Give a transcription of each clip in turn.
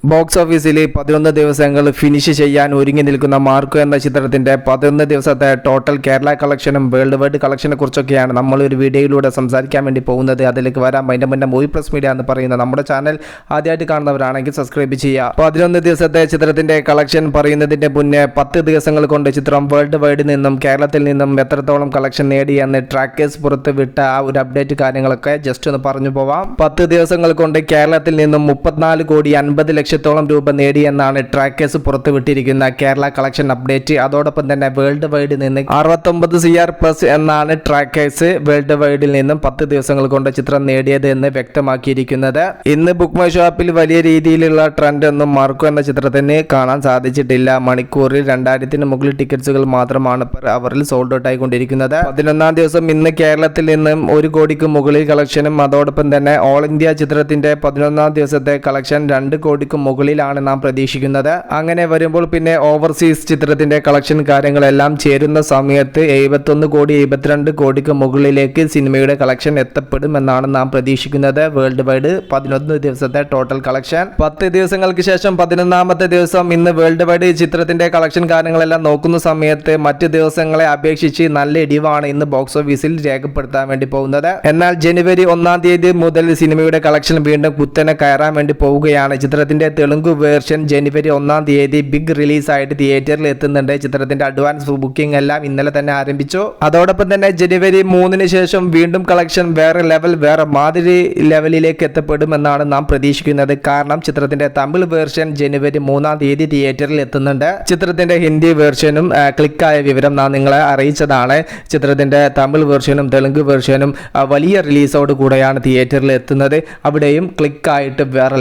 Box ഓഫീസിൽ 11 ദിവസങ്ങൾ finish ചെയ്യാൻ ഒരുങ്ങി നിൽക്കുന്ന മാർക്കോ എന്ന ചിത്രത്തിന്റെ 11 ദിവസത്തെ ടോട്ടൽ കേരള കളക്ഷനും വേൾഡ് വൈഡ് കളക്ഷനെ കുറിച്ചൊക്കെയാണ് നമ്മൾ ഒരു വീഡിയോയിലൂടെ സംസാരിക്കാൻ വേണ്ടി പോകുന്നത്. അതിലേക്ക് വരാം. അതിന്റെ മുന്നേ മൂവി പ്ലസ് മീഡിയ എന്ന് പറയുന്ന നമ്മുടെ ചാനൽ ആദ്യമായിട്ട് കാണുന്നവരാണെങ്കിൽ സബ്സ്ക്രൈബ് ചെയ്യുക. 11 ദിവസത്തെ ചിത്രത്തിന്റെ കളക്ഷൻ പറയുന്നതിന്റെ മുന്നേ 10 ദിവസങ്ങൾ കൊണ്ട് ചിത്രം വേൾഡ് വൈഡിൽ നിന്നും കേരളത്തിൽ നിന്നും എത്രത്തോളം കളക്ഷൻ നേടിയെന്ന് ട്രാക്കേഴ്സ് പുറത്ത് വിട്ട ആ ഒരു അപ്ഡേറ്റ് കാര്യങ്ങളൊക്കെ ജസ്റ്റ് ഒന്ന് പറഞ്ഞു പോവാം. 10 ദിവസങ്ങൾ കൊണ്ട് കേരളത്തിൽ നിന്നും 34,50,00,000 രൂപ നേടിയെന്നാണ് ട്രാക്കേഴ്സ് പുറത്തുവിട്ടിരിക്കുന്ന കേരള കളക്ഷൻ അപ്ഡേറ്റ്. അതോടൊപ്പം തന്നെ വേൾഡ് വൈഡിൽ നിന്ന് 69 CR പ്ലസ് എന്നാണ് ട്രാക്കേഴ്സ് വേൾഡ് വൈഡിൽ നിന്നും 10 ദിവസങ്ങൾ കൊണ്ട് ചിത്രം നേടിയത് എന്ന് വ്യക്തമാക്കിയിരിക്കുന്നത്. ഇന്ന് ബുക്ക് മൈ ഷോപ്പിൽ വലിയ രീതിയിലുള്ള ട്രെൻഡ് ഒന്നും മാർക്കോ എന്ന ചിത്രത്തിന് കാണാൻ സാധിച്ചിട്ടില്ല. മണിക്കൂറിൽ 2000-ന് മുകളിൽ ടിക്കറ്റ്സുകൾ മാത്രമാണ് പെർ അവറിൽ സോൾഡ് ഔട്ട് ആയിക്കൊണ്ടിരിക്കുന്നത്. 11-ാം ദിവസം ഇന്ന് കേരളത്തിൽ നിന്നും 1 കോടിക്ക് മുകളിൽ കളക്ഷനും അതോടൊപ്പം തന്നെ ഓൾ ഇന്ത്യ ചിത്രത്തിന്റെ 11-ാം ദിവസത്തെ കളക്ഷൻ 2 കോടിക്ക് മുകളിലാണ് നാം പ്രതീക്ഷിക്കുന്നത്. അങ്ങനെ വരുമ്പോൾ പിന്നെ ഓവർസീസ് ചിത്രത്തിന്റെ കളക്ഷൻ കാര്യങ്ങളെല്ലാം ചേരുന്ന സമയത്ത് 71 കോടി 72 കോടിക്ക് മുകളിലേക്ക് സിനിമയുടെ കളക്ഷൻ എത്തപ്പെടുമെന്നാണ് നാം പ്രതീക്ഷിക്കുന്നത്. വേൾഡ് വൈഡ് 11 ദിവസത്തെ ടോട്ടൽ കളക്ഷൻ 10 ദിവസങ്ങൾക്ക് ശേഷം 11-ാമത്തെ ദിവസം ഇന്ന് വേൾഡ് വൈഡ് ചിത്രത്തിന്റെ കളക്ഷൻ കാര്യങ്ങളെല്ലാം നോക്കുന്ന സമയത്ത് മറ്റ് ദിവസങ്ങളെ അപേക്ഷിച്ച് നല്ല ഇടിവാണ് ഇന്ന് ബോക്സ് ഓഫീസിൽ രേഖപ്പെടുത്താൻ വേണ്ടി പോകുന്നത്. എന്നാൽ ജനുവരി 1-ാം തീയതി മുതൽ സിനിമയുടെ കളക്ഷൻ വീണ്ടും കുത്തനെ കയറാൻ വേണ്ടി പോവുകയാണ്. ചിത്രത്തിന്റെ തെലുങ്ക് വേർഷൻ ജനുവരി 1-ാം തീയതി ബിഗ് റിലീസായിട്ട് തിയേറ്ററിൽ എത്തുന്നുണ്ട്. ചിത്രത്തിന്റെ അഡ്വാൻസ് ബുക്കിംഗ് എല്ലാം ഇന്നലെ തന്നെ ആരംഭിച്ചു. അതോടൊപ്പം തന്നെ ജനുവരി 3-ന് ശേഷം വീണ്ടും കളക്ഷൻ വേറെ മാതിരി ലെവലിലേക്ക് എത്തപ്പെടുമെന്നാണ് നാം പ്രതീക്ഷിക്കുന്നത്. കാരണം ചിത്രത്തിന്റെ തമിഴ് വേർഷൻ ജനുവരി 3-ാം തീയതി തിയേറ്ററിൽ എത്തുന്നുണ്ട്. ചിത്രത്തിന്റെ ഹിന്ദി വേർഷനും ക്ലിക്കായ വിവരം നാം നിങ്ങളെ അറിയിച്ചതാണ്. ചിത്രത്തിന്റെ തമിഴ് വേർഷനും തെലുങ്ക് വേർഷനും വലിയ റിലീസോട് കൂടെയാണ് തിയേറ്ററിൽ എത്തുന്നത്. അവിടെയും ക്ലിക്കായിട്ട് വേറെ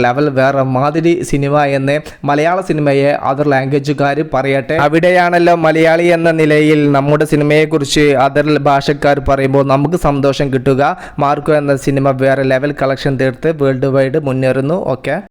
മാതിരി സിനിമ എന്ന് മലയാള സിനിമയെ അതർ ലാംഗ്വേജുകാർ പറയട്ടെ. അവിടെയാണല്ലോ മലയാളി എന്ന നിലയിൽ നമ്മുടെ സിനിമയെക്കുറിച്ച് അതർ ഭാഷക്കാർ പറയുമ്പോൾ നമുക്ക് സന്തോഷം കിട്ടുക. മാർക്കോ എന്ന സിനിമ വേറെ ലെവൽ കളക്ഷൻ തീർത്ത് വേൾഡ് വൈഡ് മുന്നേറുന്നു. ഓക്കെ.